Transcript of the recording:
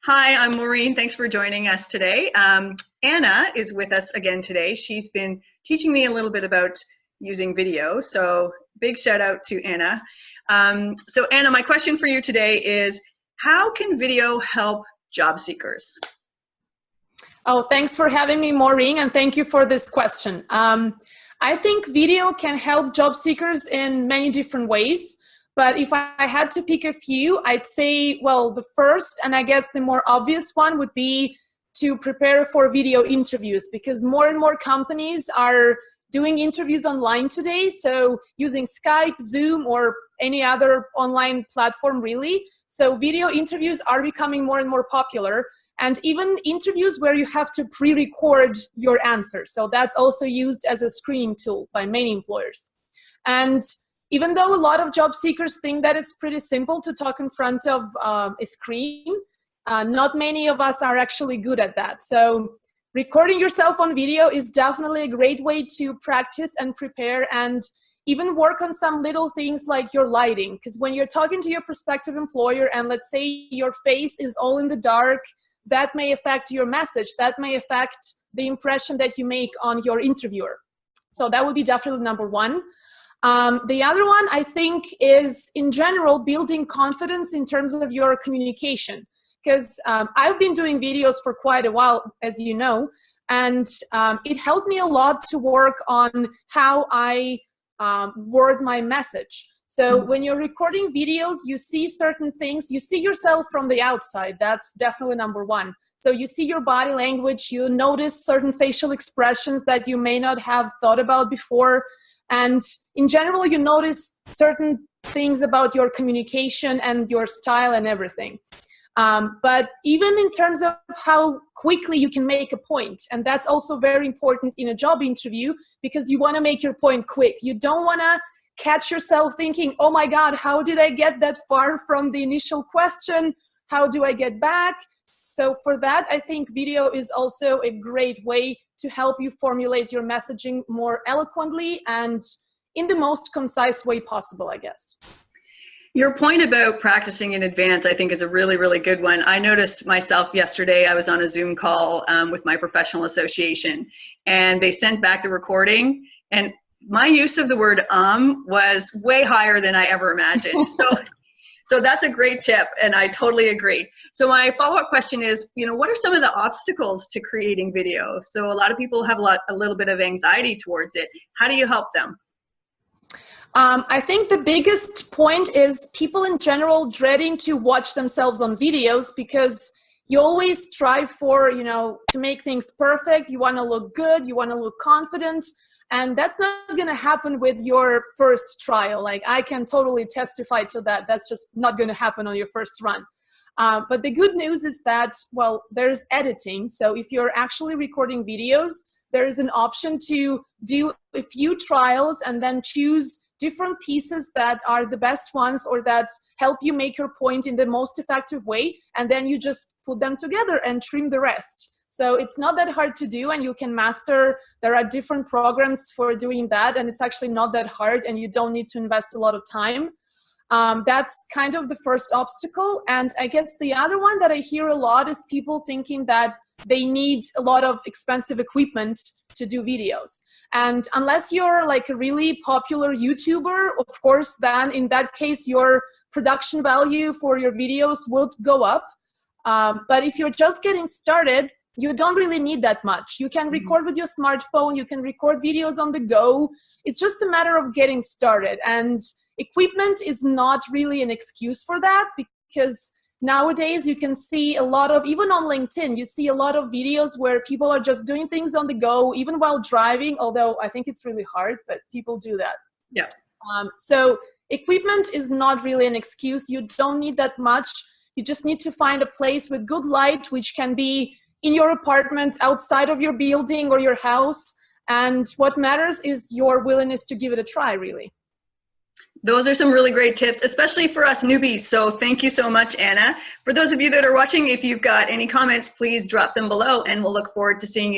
Hi, I'm Maureen. Thanks for joining us today. Anna is with us again today. She's been teaching me a little bit about using video, so big shout out to Anna. So Anna, my question for you today is, how can video help job seekers? Oh, thanks for having me, Maureen, and thank you for this question. I think video can help job seekers in many different ways. But if I had to pick a few, I'd say, well, the first, and I guess the more obvious one, would be to prepare for video interviews, because more and more companies are doing interviews online today. So using Skype, Zoom, or any other online platform, really. So video interviews are becoming more and more popular. And even interviews where you have to pre-record your answers. So that's also used as a screening tool by many employers. And even though a lot of job seekers think that it's pretty simple to talk in front of a screen, not many of us are actually good at that. So recording yourself on video is definitely a great way to practice and prepare and even work on some little things like your lighting. Because when you're talking to your prospective employer and let's say your face is all in the dark, that may affect your message. That may affect the impression that you make on your interviewer. So that would be definitely number one. The other one, I think, is in general building confidence in terms of your communication. Because I've been doing videos for quite a while, as you know, and it helped me a lot to work on how I word my message. So when you're recording videos, you see certain things, you see yourself from the outside. That's definitely number one. So you see your body language, you notice certain facial expressions that you may not have thought about before. And in general, you notice certain things about your communication and your style and everything. But even in terms of how quickly you can make a point, and that's also very important in a job interview because you want to make your point quick. You don't want to catch yourself thinking, oh my God, how did I get that far from the initial question? How do I get back? So for that, I think video is also a great way to help you formulate your messaging more eloquently and in the most concise way possible, I guess. Your point about practicing in advance, I think, is a really, really good one. I noticed myself yesterday, I was on a Zoom call with my professional association, and they sent back the recording, and my use of the word was way higher than I ever imagined. So that's a great tip, and I totally agree. So my follow-up question is, what are some of the obstacles to creating video? So a lot of people have a little bit of anxiety towards it. How do you help them? I think the biggest point is people in general dreading to watch themselves on videos because you always strive for, to make things perfect. You want to look good. You want to look confident. And that's not going to happen with your first trial. Like, I can totally testify to that. That's just not going to happen on your first run. But the good news is that, well, there's editing. So if you're actually recording videos, there is an option to do a few trials and then choose different pieces that are the best ones or that help you make your point in the most effective way. And then you just put them together and trim the rest. So it's not that hard to do, and you can master. There are different programs for doing that, and it's actually not that hard, and you don't need to invest a lot of time. That's kind of the first obstacle. And I guess the other one that I hear a lot is people thinking that they need a lot of expensive equipment to do videos. And unless you're like a really popular YouTuber, of course, then in that case, your production value for your videos would go up. But if you're just getting started, you don't really need that much. You can record with your smartphone. You can record videos on the go. It's just a matter of getting started. And equipment is not really an excuse for that because nowadays you can see a lot of, even on LinkedIn, you see a lot of videos where people are just doing things on the go, even while driving, although I think it's really hard, but people do that. Yeah. So equipment is not really an excuse. You don't need that much. You just need to find a place with good light, which can be in your apartment, outside of your building or your house. And what matters is your willingness to give it a try, really. Those are some really great tips, especially for us newbies. So thank you so much, Anna. For those of you that are watching, if you've got any comments, please drop them below, and we'll look forward to seeing you